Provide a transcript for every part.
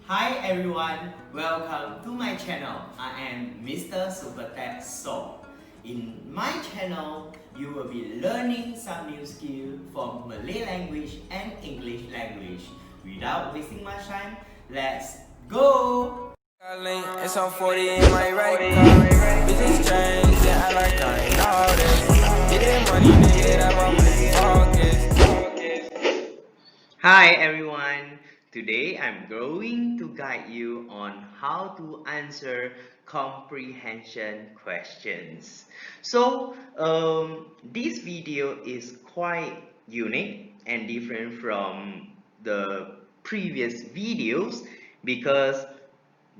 Hi everyone, welcome to my channel. I am Mr. Supertech So. In my channel, you will be learning some new skills from Malay language and English language. Without wasting much time, let's go! It's on 40 in my right car. Bitches change, they act like I ain't all this. Get that money, nigga, that my main focus. Hi everyone, today I'm going to guide you on how to answer comprehension questions. This video is quite unique and different from the previous videos because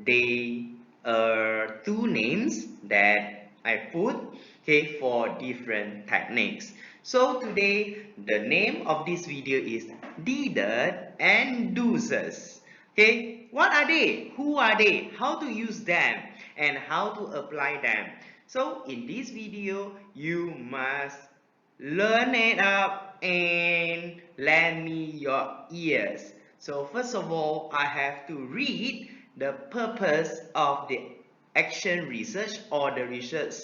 they are two names that I put, okay, for different techniques. So today the name of this video is Deeded and Doozes. Okay, what are they? Who are they? How to use them and how to apply them. So in this video you must learn it up and lend me your ears. So first of all, I have to read the purpose of the action research or the research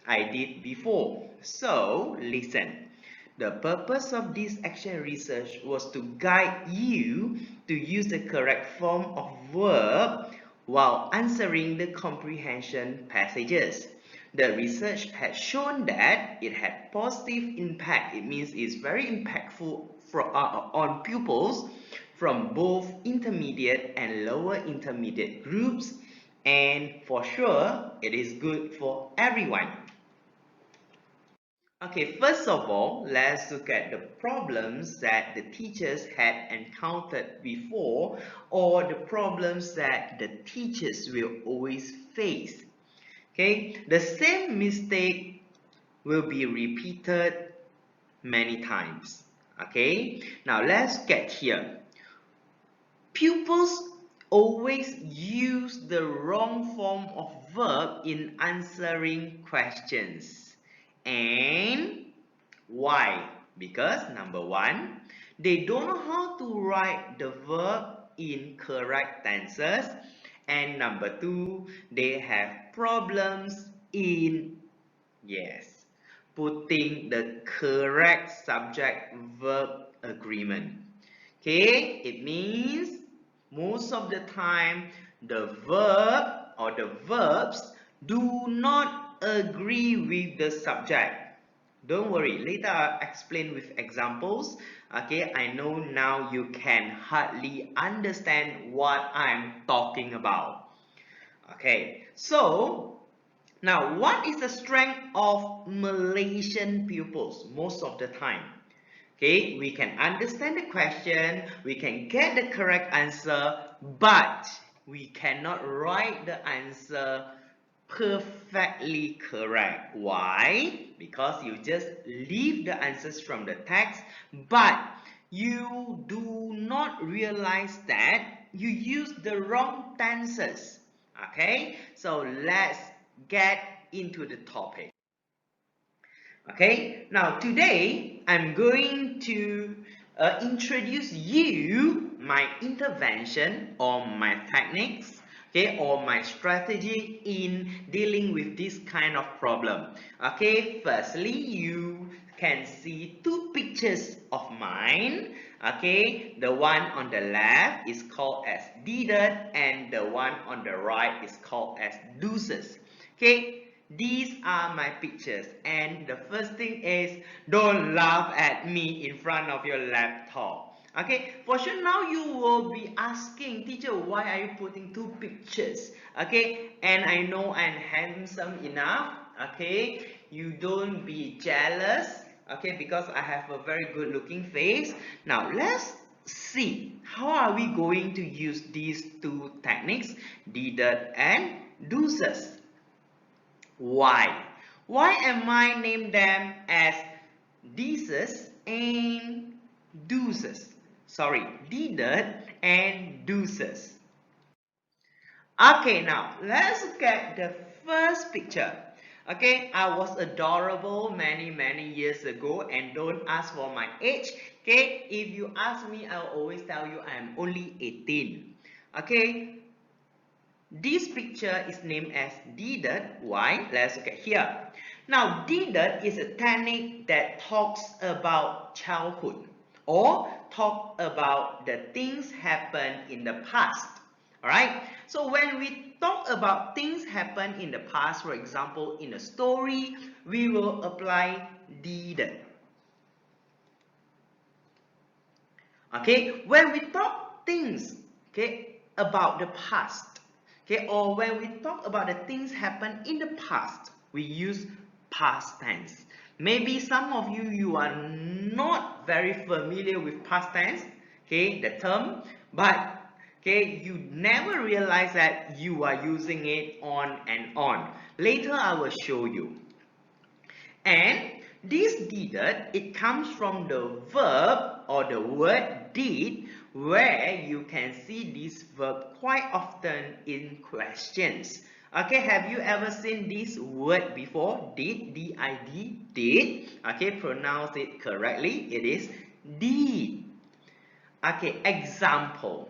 I did before. So listen. The purpose of this action research was to guide you to use the correct form of verb while answering the comprehension passages. The research has shown that it had positive impact. It means it's very impactful on pupils from both intermediate and lower intermediate groups, and for sure it is good for everyone. Okay, first of all, let's look at the problems that the teachers had encountered before, or the problems that the teachers will always face. Okay, the same mistake will be repeated many times. Okay, now let's get here. Pupils always use the wrong form of verb in answering questions. And why? Because number one, they don't know how to write the verb in correct tenses. And number two, they have problems in, yes, putting the correct subject verb agreement. Okay, it means most of the time the verb or the verbs do not agree with the subject. Don't worry, later I'll explain with examples. Okay, I know now you can hardly understand what I'm talking about. Okay, so now what is the strength of Malaysian pupils most of the time? Okay, we can understand the question, we can get the correct answer, but we cannot write the answer perfectly correct. Why? Because you just leave the answers from the text, but you do not realize that you use the wrong tenses. Okay, so let's get into the topic. Okay, now today I'm going to introduce you my intervention or my techniques, okay, or my strategy in dealing with this kind of problem. Okay, firstly, you can see two pictures of mine. Okay, the one on the left is called as deeded and the one on the right is called as deuces. Okay, these are my pictures, and the first thing is don't laugh at me in front of your laptop. Okay, for sure now you will be asking, teacher, why are you putting two pictures? Okay, and I know I'm handsome enough. Okay, you don't be jealous. Okay, because I have a very good looking face. Now let's see how are we going to use these two techniques, deeded and deuces. Why? Why am I named them as Deeses and Deuces? Sorry, Deeded and Deuces. Okay, now let's look at the first picture. Okay, I was adorable many years ago, and don't ask for my age. Okay, if you ask me, I'll always tell you I'm only 18. Okay, this picture is named as did. Why? Let's look at here. Now, did is a technique that talks about childhood or talk about the things happen in the past. Alright, so when we talk about things happen in the past, for example, in a story, we will apply did. Okay, when we talk things, okay, about the past, okay, or when we talk about the things happen in the past, we use past tense. Maybe some of you are not very familiar with past tense, okay, the term, but okay, you never realize that you are using it on and on. Later I will show you. And this did, it comes from the verb or the word did, where you can see this verb quite often in questions. Okay, have you ever seen this word before? Did, D-I-D, did. Okay, pronounce it correctly. It is did. Okay, example.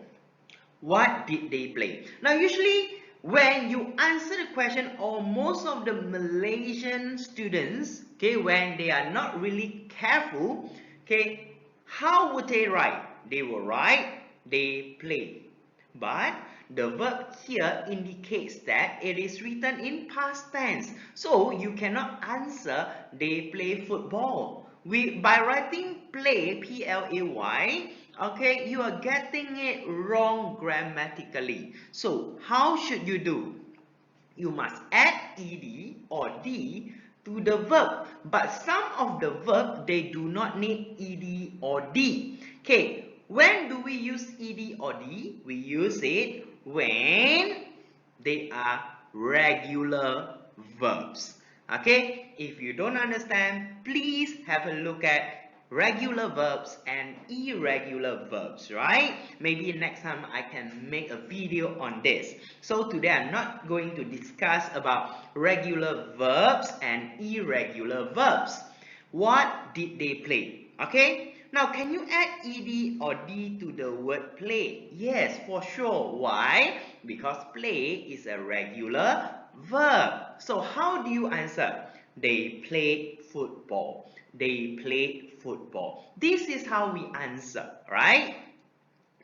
What did they play? Now, usually when you answer the question, or most of the Malaysian students, okay, when they are not really careful, okay, how would they write? They will write, they play. But the verb here indicates that it is written in past tense. So you cannot answer they play football. By writing play, P-L-A-Y, okay, you are getting it wrong grammatically. So how should you do? You must add ed or d to the verb. But some of the verb, they do not need ed or d. Okay, when do we use ed or d? We use it when they are regular verbs. Okay, if you don't understand, please have a look at regular verbs and irregular verbs, right? Maybe next time I can make a video on this. So today I'm not going to discuss about regular verbs and irregular verbs. What did they play? Okay, now can you add ed or d to the word play? Yes, for sure. Why? Because play is a regular verb. So how do you answer? They played football. They played football. This is how we answer, right?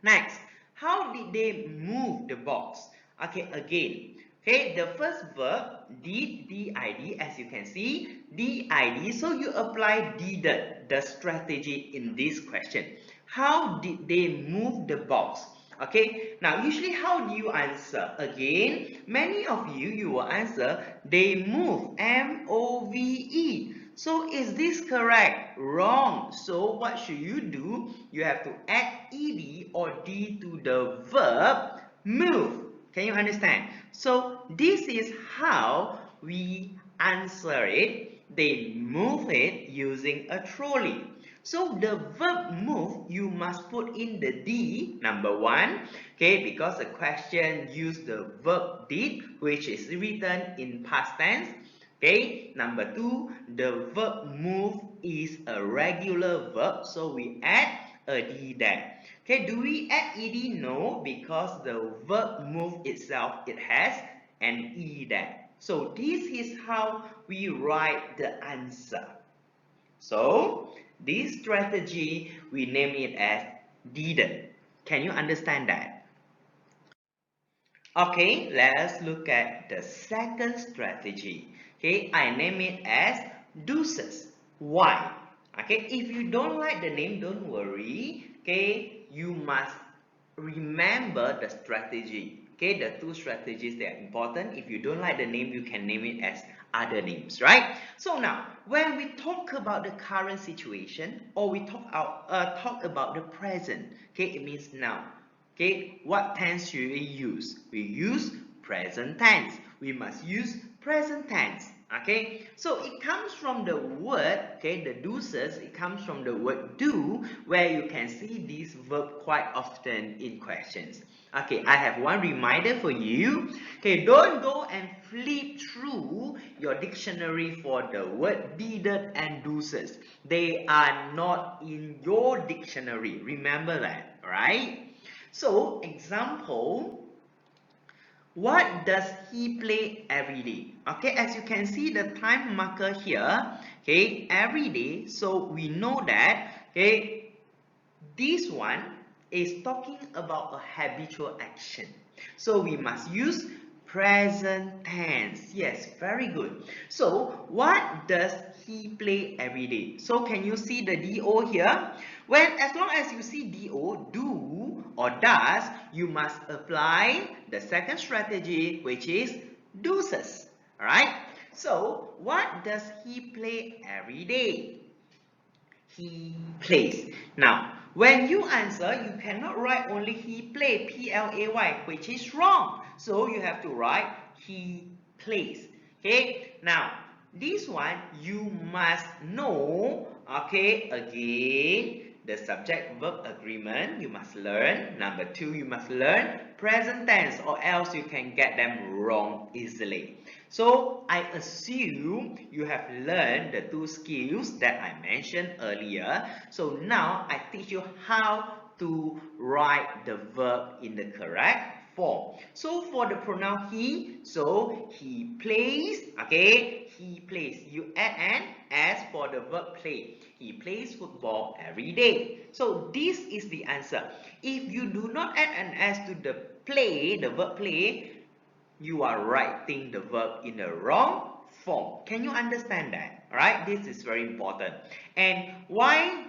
Next, how did they move the box? Okay, again. Okay, the first verb, did, D-I-D, as you can see, D-I-D. So you apply did, the strategy in this question. How did they move the box? Okay, now usually how do you answer? Again, many of you will answer, they move, M-O-V-E. So is this correct? Wrong. So what should you do? You have to add ed or d to the verb move. Can you understand? So this is how we answer it. They move it using a trolley. So the verb move, you must put in the d, number one, okay, because the question used the verb did, which is written in past tense. Okay, number two, the verb move is a regular verb, so we add a d there. Okay, do we add ed? No, because the verb move itself, it has an e there. So this is how we write the answer. So this strategy, we name it as did. Can you understand that? Okay, let's look at the second strategy. Okay, I name it as deuces. Why? Okay, if you don't like the name, don't worry. Okay, you must remember the strategy. Okay, the two strategies that are important. If you don't like the name, you can name it as other names, right? So now, when we talk about the current situation, or we talk about the present, okay, it means now. Okay, what tense should we use? We use present tense. We must use present tense. Okay, so it comes from the word, okay, the deuces, it comes from the word do, where you can see this verb quite often in questions. Okay, I have one reminder for you. Okay, don't go and flip through your dictionary for the word did and deuces. They are not in your dictionary. Remember that, right? So, example, what does he play every day? Okay, as you can see the time marker here, okay, every day. So we know that, okay, this one is talking about a habitual action. So we must use present tense. Yes, very good. So what does he play every day? So can you see the do here? As long as you see do or does, you must apply the second strategy, which is does. Alright? So what does he play every day? He plays. Now, when you answer, you cannot write only he play, P-L-A-Y, which is wrong. So you have to write he plays. Okay, now this one you must know. Okay, again, the subject verb agreement you must learn. Number two, you must learn present tense, or else you can get them wrong easily. So I assume you have learned the two skills that I mentioned earlier. So now I teach you how to write the verb in the correct form. So for the pronoun he, so he plays, okay, he plays. You add an S for the verb play. He plays football every day. So this is the answer. If you do not add an S to the play, the verb play, you are writing the verb in the wrong form. Can you understand that? Alright, this is very important. And why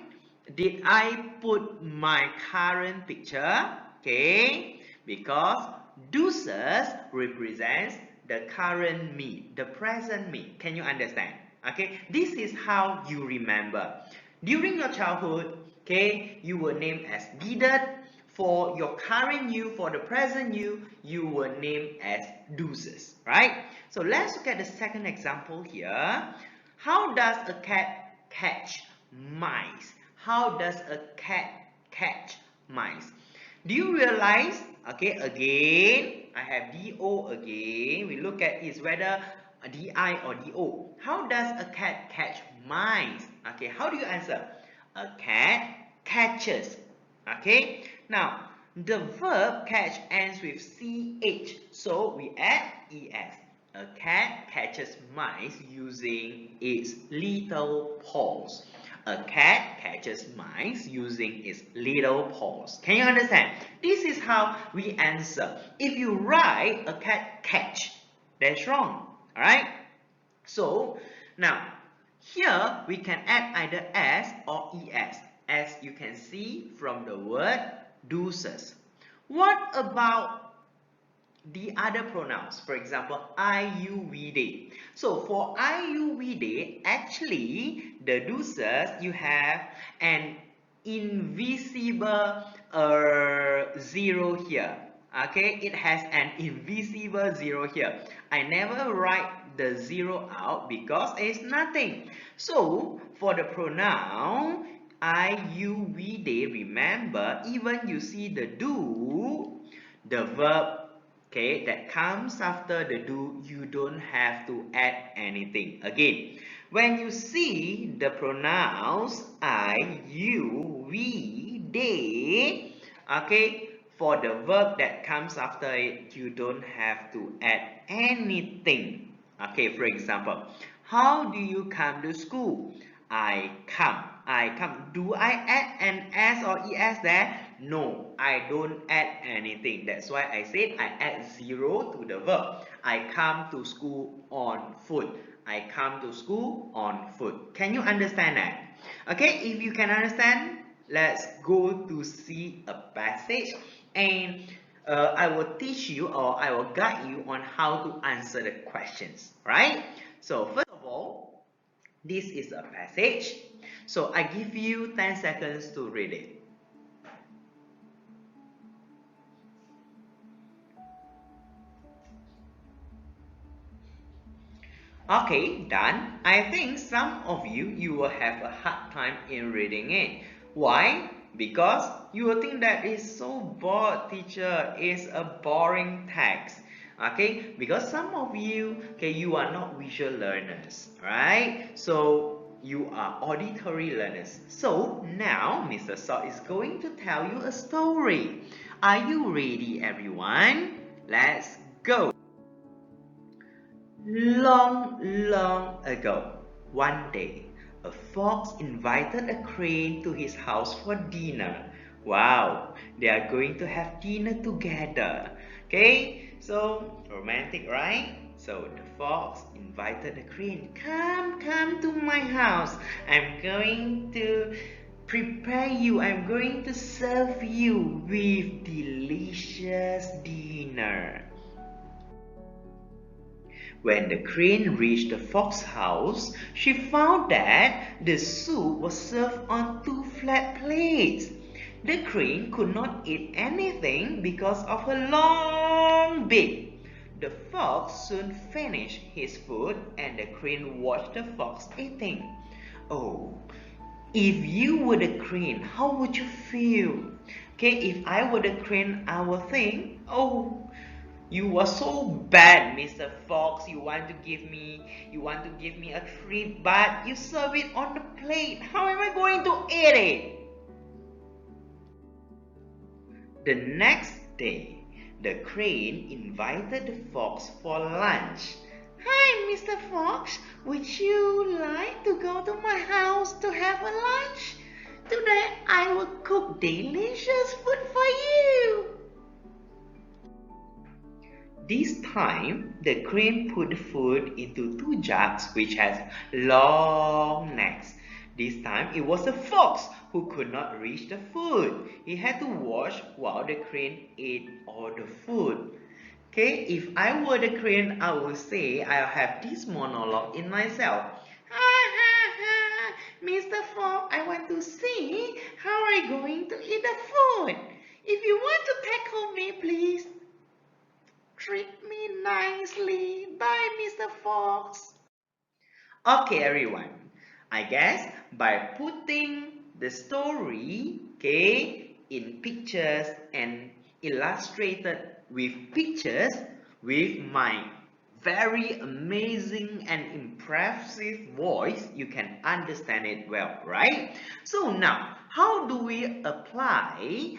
did I put my current picture? Okay, because deuces represents the current me, the present me. Can you understand? Okay, this is how you remember. During your childhood, okay, you were named as Bidet. For your current you, for the present you were named as deuces, right? So let's look at the second example here. How does a cat catch mice? How does a cat catch mice? Do you realize, okay, again, I have do again. We look at is whether di or do. How does a cat catch mice? Okay, how do you answer? A cat catches. Okay, now the verb catch ends with ch, so we add es. A cat catches mice using its little paws. A cat catches mice using its little paws. Can you understand? This is how we answer. If you write a cat catch, that's wrong. Alright? So, now, here we can add either s or es, as you can see from the word deuces. What about the other pronouns? For example, I, you, we, they. So for I, you, we, they, actually the deuces, you have an invisible zero here. Okay, it has an invisible zero here. I never write the zero out because it's nothing. So for the pronoun I, you, we, they, remember, even you see the do, the verb, okay, that comes after the do, you don't have to add anything. Again, when you see the pronouns I, you, we, they, okay, for the verb that comes after it, you don't have to add anything. Okay, for example, how do you come to school? I come. I come. Do I add an S or ES there? No, I don't add anything. That's why I said I add zero to the verb. I come to school on foot. I come to school on foot. Can you understand that? Okay, if you can understand, let's go to see a passage, and I will teach you, or I will guide you on how to answer the questions, right? So first of all, this is a passage. So I give you 10 seconds to read it. Okay, done. I think some of you will have a hard time in reading it. Why? Because you will think that it's so bored, teacher. It's a boring text. Okay, because some of you, okay, you are not visual learners, right? So you are auditory learners. So now Mr. Salt is going to tell you a story. Are you ready, everyone? Let's go. Long ago, one day, a fox invited a crane to his house for dinner. Wow, they are going to have dinner together. Okay, so romantic, right? So the fox invited the crane, come to my house. I'm going to prepare you, I'm going to serve you with delicious dinner. When the crane reached the fox's house, she found that the soup was served on two flat plates. The crane could not eat anything because of her long beak. The fox soon finished his food and the crane watched the fox eating. Oh, if you were the crane, how would you feel? Okay, if I were the crane, I would think, oh, you are so bad, Mr. Fox. You want to give me a treat, but you serve it on the plate. How am I going to eat it? The next day, the crane invited the fox for lunch. Hi, Mr. Fox. Would you like to go to my house to have a lunch? Today I will cook delicious food for you. This time, the crane put the food into two jugs which has long necks. This time, it was the fox who could not reach the food. He had to watch while the crane ate all the food. Okay, if I were the crane, I would say I'll have this monologue in myself. Ha ha ha! Mr. Fox, I want to see how I'm going to eat the food. If you want to tackle me, please treat me nicely. Bye, Mr. Fox. Okay, everyone. I guess by putting the story, okay, in pictures and illustrated with pictures with my very amazing and impressive voice, you can understand it well, right? So now, how do we apply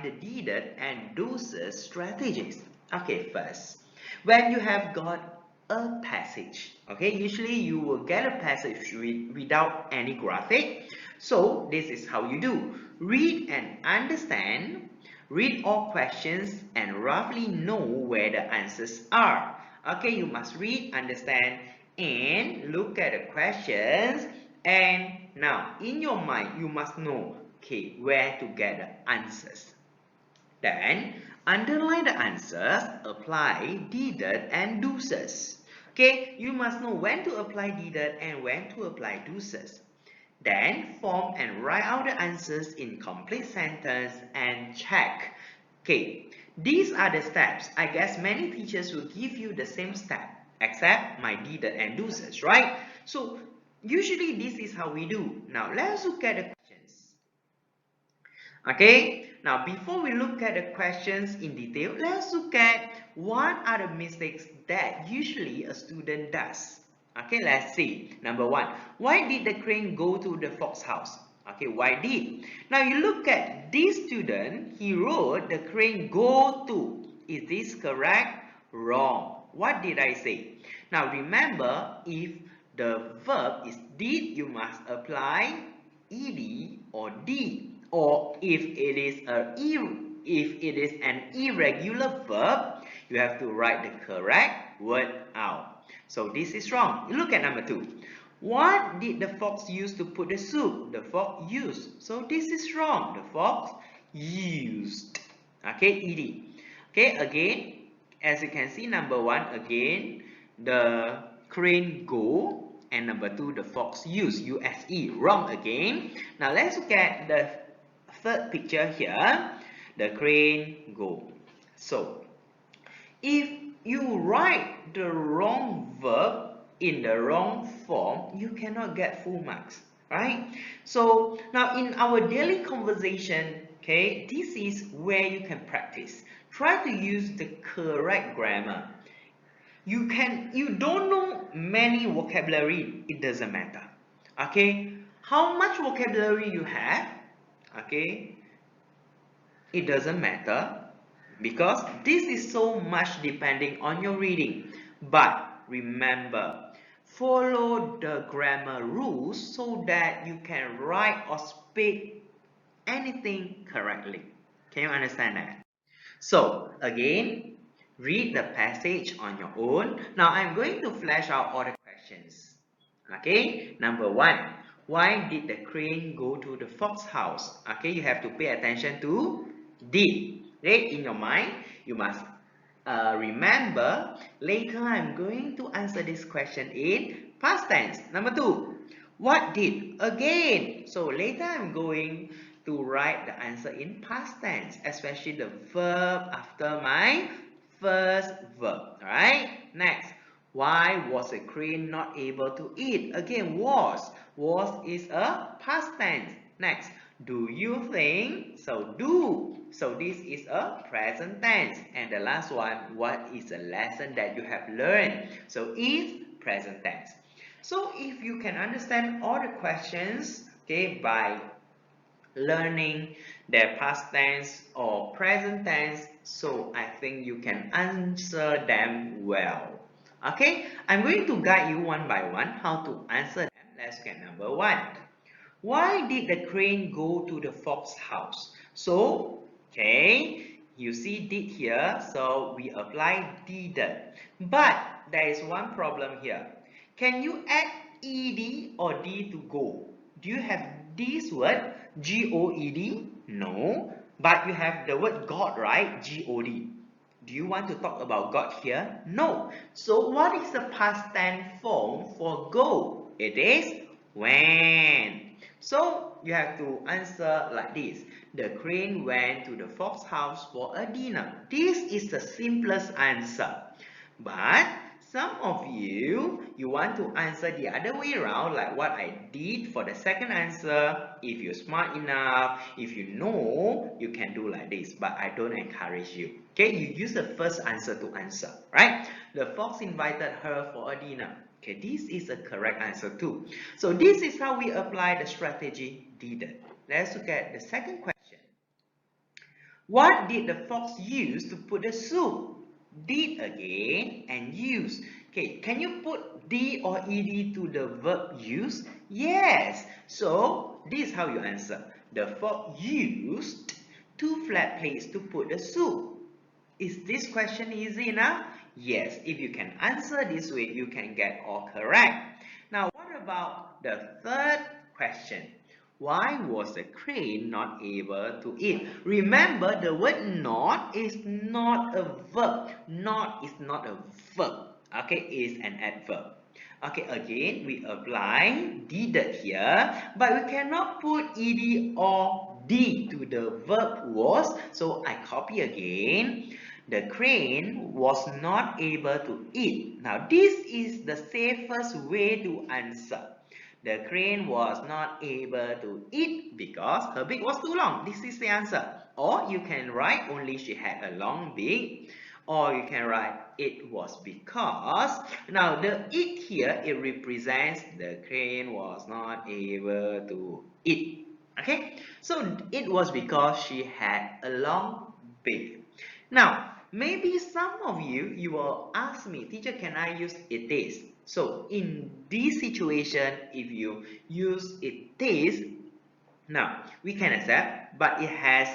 the needed and doses strategies? Okay, first, when you have got a passage, okay, usually you will get a passage without any graphic. So this is how you do: read and understand, read all questions and roughly know where the answers are. Okay, you must read, understand and look at the questions, and now in your mind you must know, okay, where to get the answers. Then underline the answers, apply needed and doses. Okay, you must know when to apply needed and when to apply doses. Then form and write out the answers in complete sentence and check. Okay, these are the steps. I guess many teachers will give you the same step except my needed and doses, right? So usually this is how we do. Now let's look at the questions. Okay, now before we look at the questions in detail, let's look at what are the mistakes that usually a student does. Okay, let's see. Number one, why did the crane go to the fox house? Okay, why did? Now you look at this student, he wrote the crane go to. Is this correct? Wrong. What did I say? Now remember, if the verb is did, you must apply ed or d, or if it is an irregular verb, you have to write the correct word out. So this is wrong. Look at number two. What did the fox use to put the soup? The fox used. So this is wrong. The fox used. Okay, ed. Okay, again, as you can see, number one, again, the crane go. And number two, the fox use, use, wrong again. Now let's look at the third picture here, the crane go. So if you write the wrong verb in the wrong form, you cannot get full marks, right? So now in our daily conversation, okay, this is where you can practice. Try to use the correct grammar. You don't know many vocabulary, it doesn't matter. Okay, how much vocabulary you have, okay, It doesn't matter because this is so much depending on your reading. But remember, follow the grammar rules so that you can write or speak anything correctly. Can you understand that? So again, read the passage on your own. Now I'm going to flash out all the questions. Okay, number one, why did the crane go to the fox house? Okay, you have to pay attention to did. Okay, in your mind, you must remember later I'm going to answer this question in past tense. Number two, what did? Again, so later I'm going to write the answer in past tense, especially the verb after my first verb. Alright, next. Why was a crane not able to eat? Again, was. Was is a past tense. Next, do you think? So do. So this is a present tense. And the last one, what is a lesson that you have learned? So is present tense. So if you can understand all the questions, okay, by learning their past tense or present tense, so I think you can answer them well. Okay, I'm going to guide you one by one how to answer them. Let's get number one. Why did the crane go to the fox house? So, okay, you see did here, so we apply didn't. But there is one problem here. Can you add ed or d to go? Do you have this word God? No, but you have the word God, right? God. Do you want to talk about God here? No. So what is the past tense form for go? It is went. So you have to answer like this. The crane went to the fox house for a dinner. This is the simplest answer. But some of you want to answer the other way around, like what I did for the second answer. If you're smart enough, if you know, you can do like this, but I don't encourage you. Okay, you use the first answer to answer, right? The fox invited her for a dinner. Okay, this is a correct answer too. So this is how we apply the strategy didn't. Let's look at the second question. What did the fox use to put the soup? Did again and use. Okay, can you put d or ed to the verb use? Yes. So this is how you answer. The fox used two flat plates to put the soup. Is this question easy enough? Yes. If you can answer this way, you can get all correct. Now, what about the third question? Why was the crane not able to eat? Remember, the word not is not a verb. Not is not a verb. Okay, is an adverb. Okay, again, we apply didn't here, but we cannot put ed or d to the verb was. So I copy again. The crane was not able to eat. Now, this is the safest way to answer. The crane was not able to eat because her beak was too long. This is the answer. Or you can write only she had a long beak. Or you can write it was because. Now the it here, it represents the crane was not able to eat. Okay, so it was because she had a long beak. Now, maybe some of you will ask me, teacher, can I use it is? So in this situation, if you use it is, now we can accept, but it has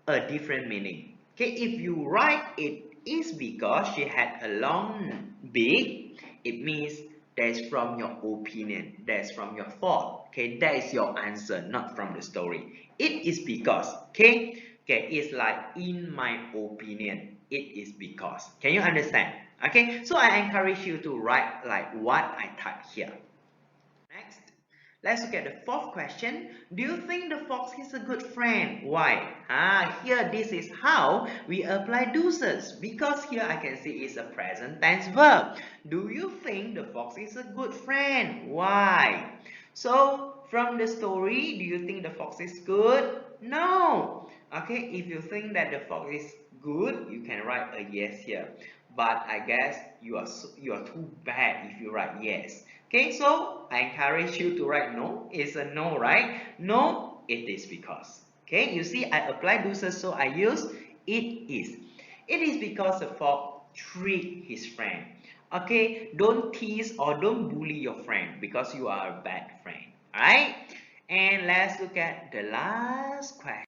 a different meaning. Okay, if you write it is because she had a long beak, it means that's from your opinion, that's from your thought. Okay, that is your answer, not from the story. It is because. Okay, it's like in my opinion, it is because. Can you understand? Okay, so I encourage you to write like what I typed here. Next, let's look at the fourth question. Do you think the fox is a good friend? Why? Here this is how we apply do's, because here I can see it's a present tense verb. Do you think the fox is a good friend? Why? So from the story, do you think the fox is good? No. Okay, if you think that the fox is good, you can write a yes here. But I guess you are too bad if you write yes. Okay, so I encourage you to write no. It's a no, right? No, it is because. Okay, you see I apply do so I use it is. It is because the fox tricked his friend. Okay, don't tease or don't bully your friend because you are a bad friend. Alright? And let's look at the last question.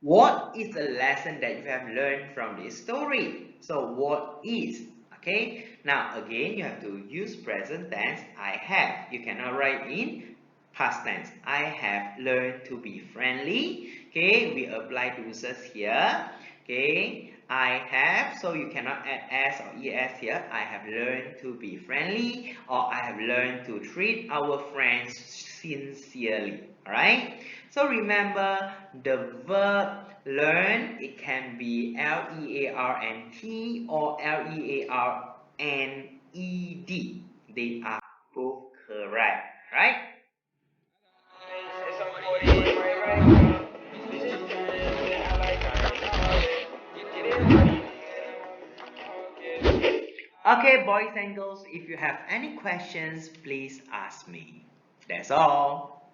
What is the lesson that you have learned from this story? So what is? Okay, now again you have to use present tense. I have. You cannot write in past tense. I have learned to be friendly. Okay, we apply do's here. Okay, I have, so you cannot add s or es here. I have learned to be friendly, or I have learned to treat our friends sincerely. Alright, so remember the verb learn, it can be L-E-A-R-N-T or L-E-A-R-N-E-D. They are both correct, right? Okay, boys and girls, if you have any questions, please ask me. That's all.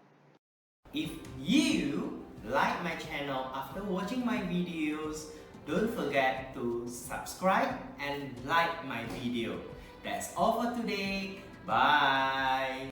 If you like my channel after watching my videos, don't forget to subscribe and like my video. That's all for today. Bye.